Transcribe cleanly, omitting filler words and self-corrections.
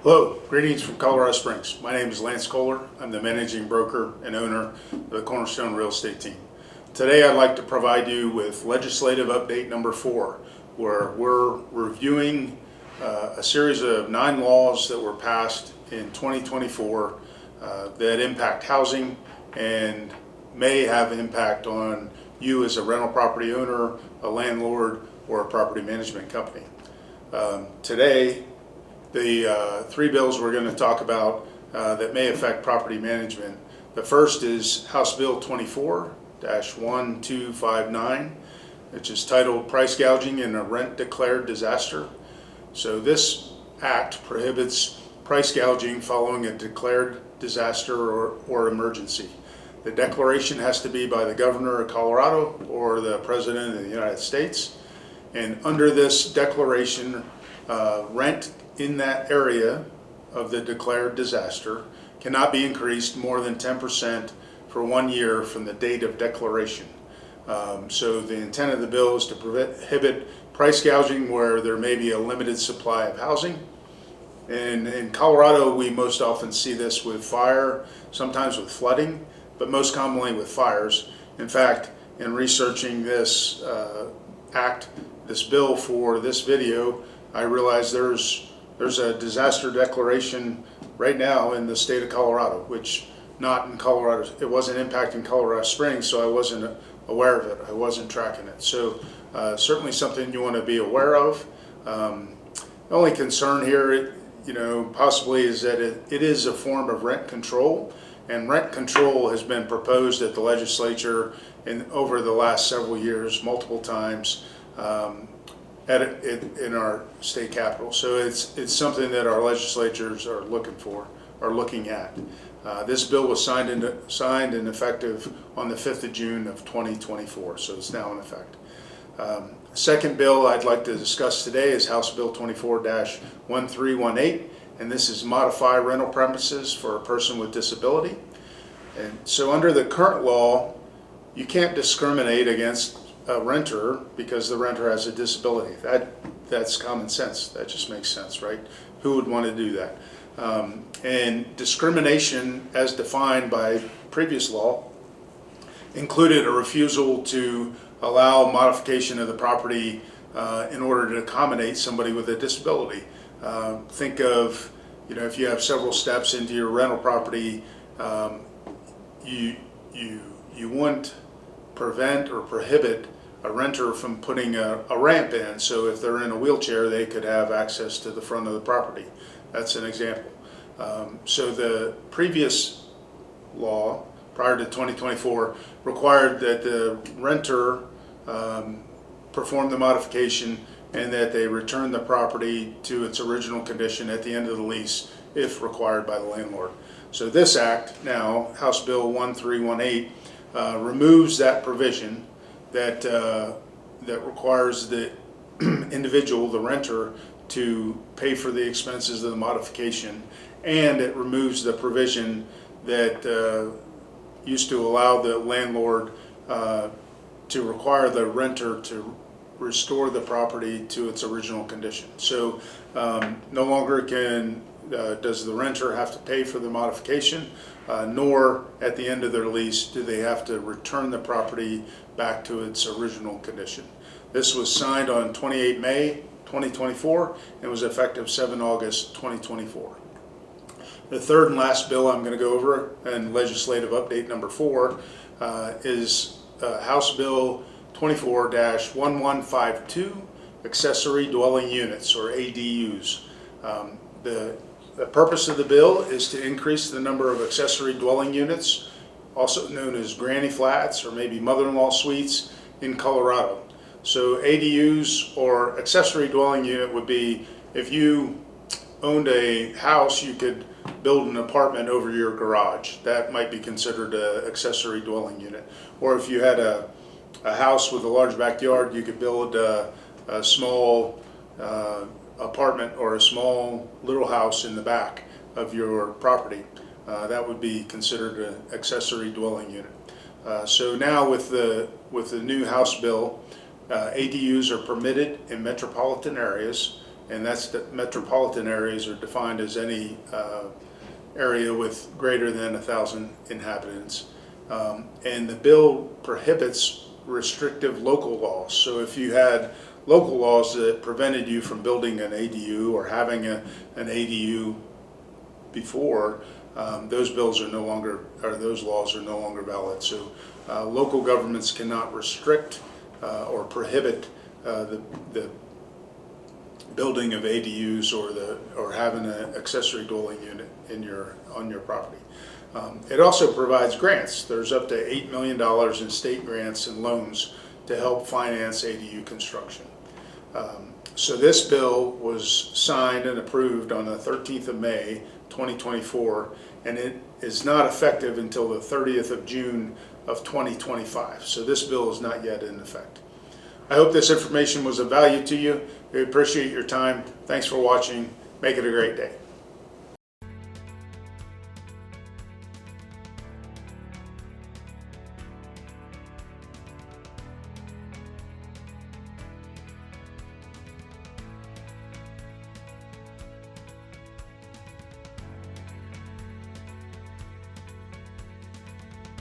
Hello, greetings from Colorado Springs. My name is Lance Kohler. I'm the managing broker and owner of the Cornerstone Real Estate Team. Today I'd like to provide you with legislative update number 4, where we're reviewing a series of 9 laws that were passed in 2024 that impact housing and may have impact on you as a rental property owner, a landlord, or a property management company. Today, the 3 bills we're going to talk about that may affect property management. The first is House Bill 24-1259, which is titled Price Gouging in a Rent Declared Disaster. So this act prohibits price gouging following a declared disaster or emergency. The declaration has to be by the governor of Colorado or the president of the United States. And under this declaration, rent in that area of the declared disaster cannot be increased more than 10% for 1 year from the date of declaration. So the intent of the bill is to prohibit price gouging where there may be a limited supply of housing. And in Colorado, we most often see this with fire, sometimes with flooding, but most commonly with fires. In fact, in researching this this bill for this video, I realized there's a disaster declaration right now in the state of Colorado, which not in Colorado, it wasn't impacting Colorado Springs, so I wasn't aware of it. I wasn't tracking it. So certainly something you want to be aware of. The only concern here, possibly is that it is a form of rent control, and rent control has been proposed at the legislature over the last several years, multiple times, in our state capital. So it's something that our legislatures are looking at. This bill was signed and effective on the 5th of June of 2024, so it's now in effect. Second bill I'd like to discuss today is House Bill 24-1318, and this is modify rental premises for a person with disability. And so under the current law, you can't discriminate against a renter because the renter has a disability. That's common sense. That just makes sense, right? Who would want to do that? And discrimination, as defined by previous law, included a refusal to allow modification of the property in order to accommodate somebody with a disability. Think of, if you have several steps into your rental property, you wouldn't prevent or prohibit a renter from putting a ramp in, so if they're in a wheelchair they could have access to the front of the property. That's an example. So the previous law prior to 2024 required that the renter perform the modification and that they return the property to its original condition at the end of the lease if required by the landlord. So this act now, House Bill 1318, removes that provision that requires the individual, the renter, to pay for the expenses of the modification, and it removes the provision that used to allow the landlord to require the renter to restore the property to its original condition. So no longer does the renter have to pay for the modification, nor at the end of their lease do they have to return the property back to its original condition. This was signed on 28 May 2024 and was effective 7 August 2024. The third and last bill I'm going to go over, and legislative update number 4, is House Bill 24-1152, accessory dwelling units, or ADUs. The purpose of the bill is to increase the number of accessory dwelling units, also known as granny flats or maybe mother-in-law suites, in Colorado. So ADUs, or accessory dwelling unit, would be if you owned a house, you could build an apartment over your garage. That might be considered an accessory dwelling unit. Or if you had a house with a large backyard, you could build a small apartment or a small little house in the back of your property. That would be considered an accessory dwelling unit. So now with the new House bill, ADUs are permitted in metropolitan areas and that's the metropolitan areas are defined as any area with greater than 1,000 inhabitants. And the bill prohibits restrictive local laws. So if you had local laws that prevented you from building an ADU or having an ADU before, those bills are no longer, or those laws are no longer valid. So local governments cannot restrict or prohibit the building of ADUs or having an accessory dwelling unit on your property. It also provides grants. There's up to $8 million in state grants and loans to help finance ADU construction. So this bill was signed and approved on the 13th of May 2024, and it is not effective until the 30th of June of 2025. So this bill is not yet in effect. I hope this information was of value to you. We appreciate your time. Thanks for watching. Make it a great day.